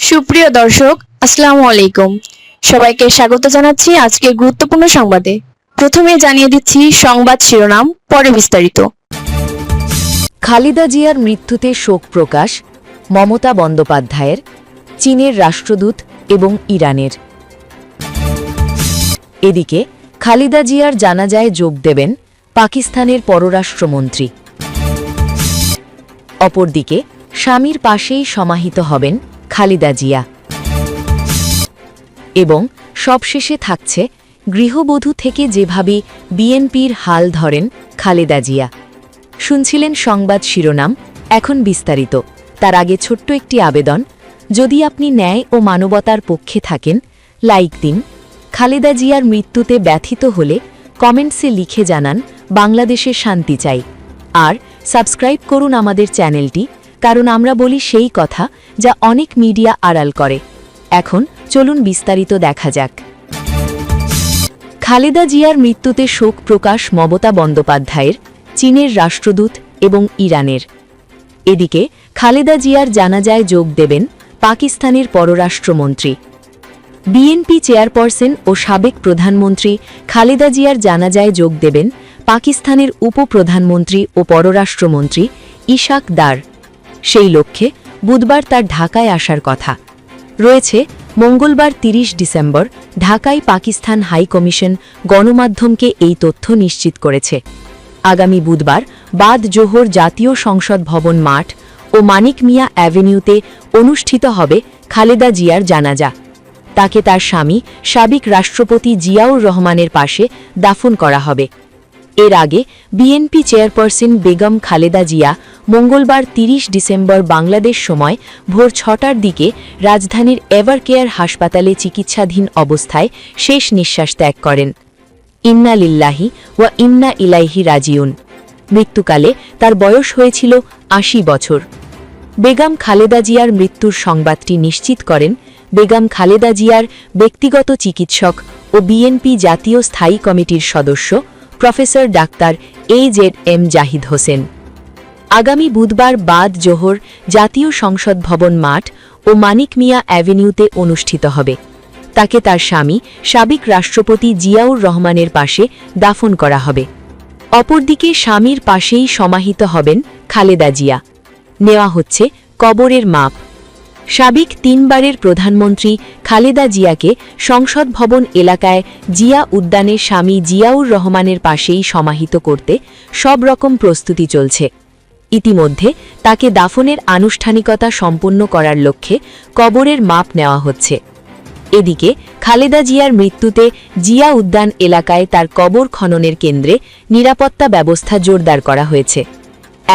সুপ্রিয় দর্শক, আসসালামু আলাইকুম। সবাইকে স্বাগত জানাচ্ছি আজকের গুরুত্বপূর্ণ সংবাদে। প্রথমে জানিয়ে দিচ্ছি সংবাদ শিরোনাম, পরে বিস্তারিত। খালেদা জিয়ার মৃত্যুতে শোক প্রকাশ মমতা বন্দ্যোপাধ্যায়ের, চীনের রাষ্ট্রদূত এবং ইরানের। এদিকে খালেদা জিয়ার জানাজায় যোগ দেবেন পাকিস্তানের পররাষ্ট্রমন্ত্রী। অপরদিকে স্বামীর পাশেই সমাহিত হবেন খালেদা জিয়া। এবং সবশেষে থাকছে গৃহবধূ থেকে যেভাবে বিএনপির হাল ধরেন খালেদা জিয়া। শুনছিলেন সংবাদ শিরোনাম, এখন বিস্তারিত। তার আগে ছোট্ট একটি আবেদন, যদি আপনি ন্যায় ও মানবতার পক্ষে থাকেন লাইক দিন। খালেদা জিয়ার মৃত্যুতে ব্যথিত হলে কমেন্টসে লিখে জানান বাংলাদেশের শান্তি চাই। আর সাবস্ক্রাইব করুন আমাদের চ্যানেলটি, কারণ আমরা বলি সেই কথা যা অনেক মিডিয়া আড়াল করে। এখন চলুন বিস্তারিত দেখা যাক। খালেদা জিয়ার মৃত্যুতে শোক প্রকাশ মমতা বন্দ্যোপাধ্যায়ের, চীনের রাষ্ট্রদূত এবং ইরানের। এদিকে খালেদা জিয়ার জানাজায় যোগ দেবেন পাকিস্তানের পররাষ্ট্রমন্ত্রী। বিএনপি চেয়ারপারসন ও সাবেক প্রধানমন্ত্রী খালেদা জিয়ার জানাজায় যোগ দেবেন পাকিস্তানের উপপ্রধানমন্ত্রী ও পররাষ্ট্রমন্ত্রী ইশাক দার। সেই লক্ষ্যে বুধবার তার ঢাকায় আসার কথা রয়েছে। মঙ্গলবার ৩০ ডিসেম্বর ঢাকায় পাকিস্তান হাই কমিশন গণমাধ্যমকে এই তথ্য নিশ্চিত করেছে। আগামী বুধবার বাদ জোহর জাতীয় সংসদ ভবন মাঠ ও মানিক মিয়া অ্যাভিনিউতে অনুষ্ঠিত হবে খালেদা জিয়ার জানাজা। তাকে তার স্বামী সাবেক রাষ্ট্রপতি জিয়াউর রহমানের পাশে দাফন করা হবে। এর আগে বিএনপি চেয়ারপারসন বেগম খালেদা জিয়া মঙ্গলবার ৩০ ডিসেম্বর বাংলাদেশ সময় ভোর ৬টার দিকে রাজধানীর এভারকেয়ার হাসপাতালে চিকিৎসাধীন অবস্থায় শেষ নিঃশ্বাস ত্যাগ করেন। ইন্না লিল্লাহি ওয়া ইন্না ইলাইহি রাজিউন। মৃত্যুকালে তার বয়স হয়েছিল ৮০ বছর। বেগম খালেদা জিয়ার মৃত্যুর সংবাদটি নিশ্চিত করেন বেগম খালেদা জিয়ার ব্যক্তিগত চিকিৎসক ও বিএনপি জাতীয় স্থায়ী কমিটির সদস্য professor doctor AZM Zahid Hossain. আগামী বুধবার বাদ জোহর জাতীয় সংসদ ভবন মাঠ ও মানিক মিয়া অ্যাভিনিউতে অনুষ্ঠিত হবে। তাকে তার স্বামী সাবেক রাষ্ট্রপতি জিয়াউর রহমানের পাশে দাফন করা হবে। অপরদিকে স্বামীর পাশেই সমাহিত হবেন খালেদা জিয়া। নেওয়া হচ্ছে কবরের মাপ। সাবেক ৩ বারের প্রধানমন্ত্রী খালেদা জিয়াকে সংসদ ভবন এলাকায় জিয়া উদ্যানে স্বামী জিয়াউর রহমানের পাশেই সমাহিত করতে সব রকম প্রস্তুতি চলছে। ইতিমধ্যে তাকে দাফনের আনুষ্ঠানিকতা সম্পন্ন করার লক্ষ্যে কবরের মাপ নেওয়া হচ্ছে। এদিকে খালেদা জিয়ার মৃত্যুতে জিয়া উদ্যান এলাকায় তার কবর খননের কেন্দ্রে নিরাপত্তা ব্যবস্থা জোরদার করা হয়েছে।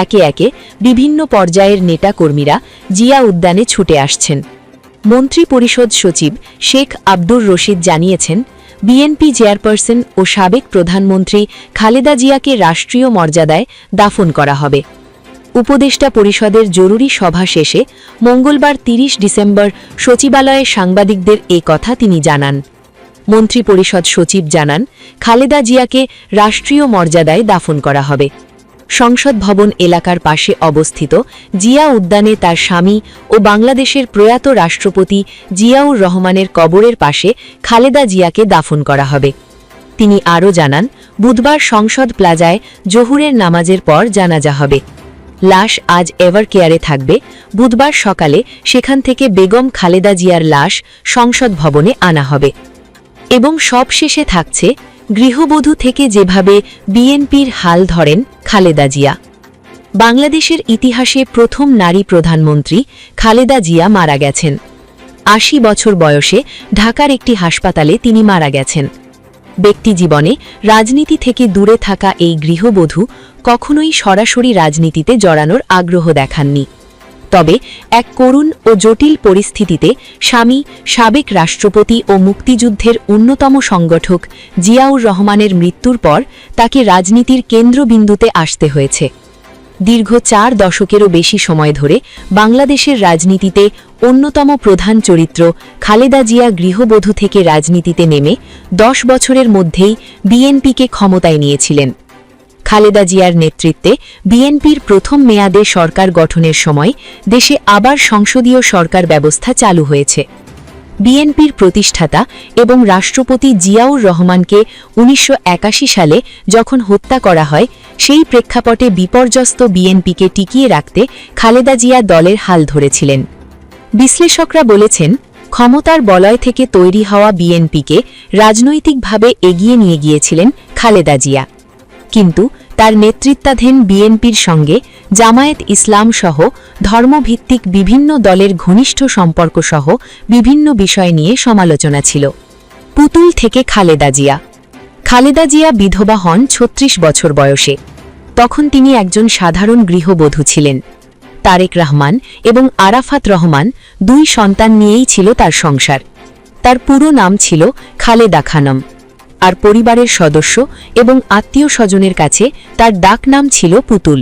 একে একে বিভিন্ন পর্যায়ের নেতাকর্মীরা জিয়া উদ্যানে ছুটে আসছেন। মন্ত্রী পরিষদ সচিব শেখ আব্দুর রশিদ জানিয়েছেন, বিএনপি চেয়ারপারসন ও সাবেক প্রধানমন্ত্রী খালেদা জিয়াকে রাষ্ট্রীয় মর্যাদায় দাফন করা হবে। উপদেষ্টা পরিষদের জরুরি সভা শেষে মঙ্গলবার ৩০ ডিসেম্বর সচিবালয়ে সাংবাদিকদের এ কথা তিনি জানান। মন্ত্রী পরিষদ সচিব জানান, খালেদা জিয়াকে রাষ্ট্রীয় মর্যাদায় দাফন করা হবে। সংসদ ভবন এলাকার পাশে অবস্থিত জিয়া উদ্যানে তার স্বামী ও বাংলাদেশের প্রয়াত রাষ্ট্রপতি জিয়াউর রহমানের কবরের পাশে খালেদা জিয়াকে দাফন করা হবে। তিনি আরও জানান, বুধবার সংসদ প্লাজায় জোহরের নামাজের পর জানাজা হবে। লাশ আজ এভারকেয়ারে থাকবে। বুধবার সকালে সেখান থেকে বেগম খালেদা জিয়ার লাশ সংসদ ভবনে আনা হবে। এবং সবশেষে থাকছে গৃহবধূ থেকে যেভাবে বিএনপির হাল ধরেন খালেদা জিয়া। বাংলাদেশের ইতিহাসে প্রথম নারী প্রধানমন্ত্রী খালেদা জিয়া মারা গেছেন। ৮০ বছর বয়সে ঢাকার একটি হাসপাতালে তিনি মারা গেছেন। ব্যক্তিজীবনে রাজনীতি থেকে দূরে থাকা এই গৃহবধূ কখনোই সরাসরি রাজনীতিতে জড়ানোর আগ্রহ দেখাননি। তবে এক করুণ ও জটিল পরিস্থিতিতে স্বামী সাবেক রাষ্ট্রপতি ও মুক্তিযুদ্ধের অন্যতম সংগঠক জিয়াউর রহমানের মৃত্যুর পর তাকে রাজনীতির কেন্দ্রবিন্দুতে আসতে হয়েছে। দীর্ঘ ৪ দশকেরও বেশি সময় ধরে বাংলাদেশের রাজনীতিতে অন্যতম প্রধান চরিত্র খালেদা জিয়া গৃহবধূ থেকে রাজনীতিতে নেমে ১০ বছরের মধ্যেই বিএনপিকে ক্ষমতায় নিয়েছিলেন। খালেদা জিয়ার নেতৃত্বে বিএনপির প্রথম মেয়াদে সরকার গঠনের সময় দেশে আবার সংসদীয় সরকার ব্যবস্থা চালু হয়েছে। বিএনপির প্রতিষ্ঠাতা এবং রাষ্ট্রপতি জিয়াউর রহমানকে ১৯৮১ সালে যখন হত্যা করা হয়, সেই প্রেক্ষাপটে বিপর্যস্ত বিএনপিকে টিকিয়ে রাখতে খালেদা জিয়া দলের হাল ধরেছিলেন। বিশ্লেষকরা বলেছেন, ক্ষমতার বলয় থেকে তৈরি হওয়া বিএনপিকে রাজনৈতিকভাবে এগিয়ে নিয়ে গিয়েছিলেন খালেদা জিয়া। কিন্তু তার নেতৃত্বাধীন বিএনপির সঙ্গে জামায়াত ইসলাম সহ ধর্মভিত্তিক বিভিন্ন দলের ঘনিষ্ঠ সম্পর্ক সহ বিভিন্ন বিষয় নিয়ে সমালোচনা ছিল। পুতুল থেকে খালেদা জিয়া। খালেদা জিয়া বিধবা হন ৩৬ বছর বয়সে। তখন তিনি একজন সাধারণ গৃহবধূ ছিলেন। তারেক রহমান এবং আরাফাত রহমান ২ সন্তান নিয়েই ছিল তার সংসার। তার পুরো নাম ছিল খালেদা খানম, আর পরিবারের সদস্য এবং আত্মীয় স্বজনের কাছে তার ডাক নাম ছিল পুতুল।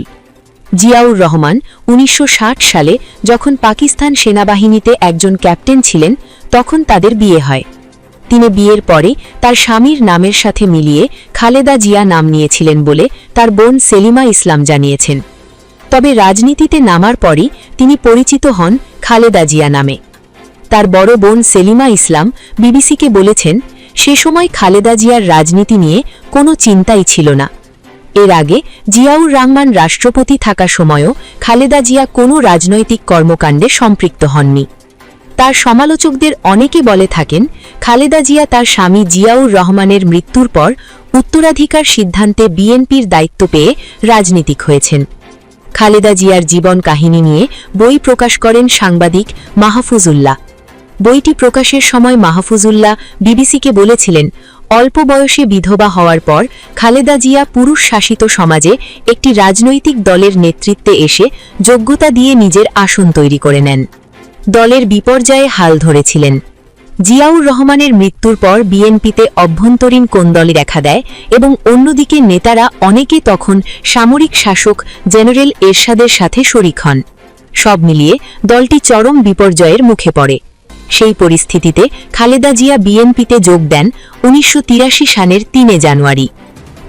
জিয়াউর রহমান ১৯৬০ সালে যখন পাকিস্তান সেনাবাহিনীতে একজন ক্যাপ্টেন ছিলেন, তখন তাদের বিয়ে হয়। তিনি বিয়ের পরে তার স্বামীর নামের সাথে মিলিয়ে খালেদা জিয়া নাম নিয়েছিলেন বলে তার বোন সেলিমা ইসলাম জানিয়েছেন। তবে রাজনীতিতে নামার পরই তিনি পরিচিত হন খালেদা জিয়া নামে। তার বড় বোন সেলিমা ইসলাম বিবিসিকে বলেছেন, সে সময় খালেদা জিয়ার রাজনীতি নিয়ে কোনো চিন্তাই ছিল না। এর আগে জিয়াউর রহমান রাষ্ট্রপতি থাকা সময়ও খালেদা জিয়া কোনো রাজনৈতিক কর্মকাণ্ডে সম্পৃক্ত হননি। তার সমালোচকদের অনেকে বলে থাকেন, খালেদা জিয়া তার স্বামী জিয়াউর রহমানের মৃত্যুর পর উত্তরাধিকার সিদ্ধান্তে বিএনপির দায়িত্ব পেয়ে রাজনীতিক হয়েছেন। খালেদা জিয়ার জীবন কাহিনী নিয়ে বই প্রকাশ করেন সাংবাদিক মাহফুজুল্লাহ। বইটি প্রকাশের সময় মাহফুজুল্লাহ বিবিসিকে বলেছিলেন, অল্প বয়সে বিধবা হওয়ার পর খালেদা জিয়া পুরুষ শাসিত সমাজে একটি রাজনৈতিক দলের নেতৃত্বে এসে যোগ্যতা দিয়ে নিজের আসন তৈরি করে নেন। দলের বিপর্যয়ে হাল ধরেছিলেন। জিয়াউর রহমানের মৃত্যুর পর বিএনপিতে অভ্যন্তরীণ কোন্দল দেখা দেয় এবং অন্যদিকে নেতারা অনেকে তখন সামরিক শাসক জেনারেল এরশাদের সাথে শরিক হন। সব মিলিয়ে দলটি চরম বিপর্যয়ের মুখে পড়ে। সেই পরিস্থিতিতে খালেদা জিয়া বিএনপিতে যোগ দেন ১৯৮৩ সালের ৩ জানুয়ারি।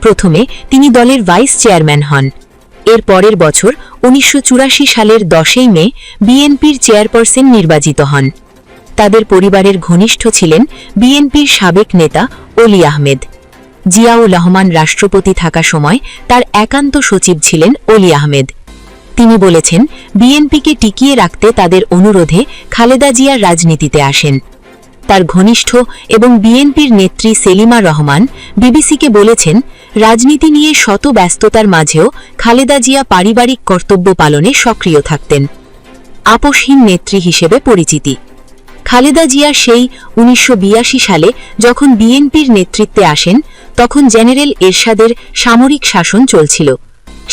প্রথমে তিনি দলের ভাইস চেয়ারম্যান হন। এর পরের বছর ১৯৮৪ সালের ১০ মে বিএনপির চেয়ারপারসন নির্বাচিত হন। তাদের পরিবারের ঘনিষ্ঠ ছিলেন বিএনপির সাবেক নেতা অলি আহমেদ। জিয়াউর রহমান রাষ্ট্রপতি থাকা সময় তার একান্ত সচিব ছিলেন অলি আহমেদ। তিনি বলেছেন, বিএনপিকে টিকিয়ে রাখতে তাদের অনুরোধে খালেদা জিয়া রাজনীতিতে আসেন। তার ঘনিষ্ঠ এবং বিএনপির নেত্রী সেলিমা রহমান বিবিসিকে বলেছেন, রাজনীতি নিয়ে শত ব্যস্ততার মাঝেও খালেদা জিয়া পারিবারিক কর্তব্য পালনে সক্রিয় থাকতেন। আপোষহীন নেত্রী হিসেবে পরিচিতি। খালেদা জিয়া সেই ১৯৮২ সালে যখন বিএনপির নেতৃত্বে আসেন, তখন জেনারেল এরশাদের সামরিক শাসন চলছিল।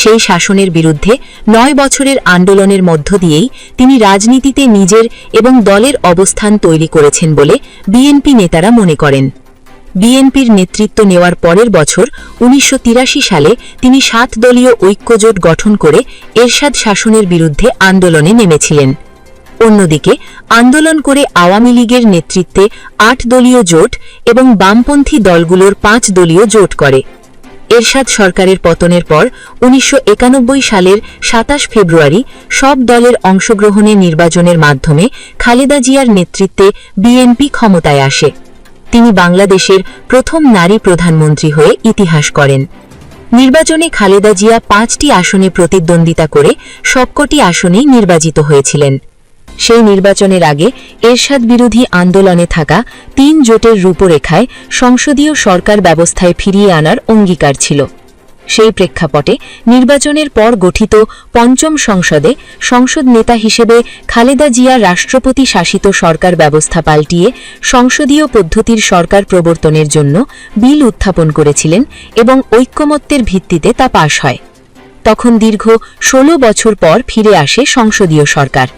সেই শাসনের বিরুদ্ধে ৯ বছরের আন্দোলনের মধ্য দিয়েই তিনি রাজনীতিতে নিজের এবং দলের অবস্থান তৈরি করেছেন বলে বিএনপি নেতারা মনে করেন। বিএনপির নেতৃত্ব নেওয়ার পরের বছর ১৯৮৩ সালে তিনি ৭ দলীয় ঐক্যজোট গঠন করে এরশাদ শাসনের বিরুদ্ধে আন্দোলনে নেমেছিলেন। অন্যদিকে আন্দোলন করে আওয়ামী লীগের নেতৃত্বে ৮ দলীয় জোট এবং বামপন্থী দলগুলোর ৫ দলীয় জোট করে। এরশাদ সরকারের পতনের পর ১৯৯১ সালের ২৭ ফেব্রুয়ারি সব দলের অংশগ্রহণে নির্বাচনের মাধ্যমে খালেদা জিয়ার নেতৃত্বে বিএনপি ক্ষমতায় আসে। তিনি বাংলাদেশের প্রথম নারী প্রধানমন্ত্রী হয়ে ইতিহাস করেন। নির্বাচনে খালেদা জিয়া ৫টি আসনে প্রতিদ্বন্দ্বিতা করে সবকটি আসনেই নির্বাচিত হয়েছিলেন। সেই নির্বাচনের আগে এরশাদ বিরোধী আন্দোলনে থাকা ৩ জোটের রূপরেখায় সংসদীয় সরকার ব্যবস্থায় ফিরিয়ে আনার অঙ্গীকার ছিল। সেই প্রেক্ষাপটে নির্বাচনের পর গঠিত পঞ্চম সংসদে সংসদ নেতা হিসেবে খালেদা জিয়া রাষ্ট্রপতি শাসিত সরকার ব্যবস্থা পাল্টিয়ে সংসদীয় পদ্ধতির সরকার প্রবর্তনের জন্য বিল উত্থাপন করেছিলেন এবং ঐক্যমত্যের ভিত্তিতে তা পাশ হয়। তখন দীর্ঘ ১৬ বছর পর ফিরে আসে সংসদীয় সরকার।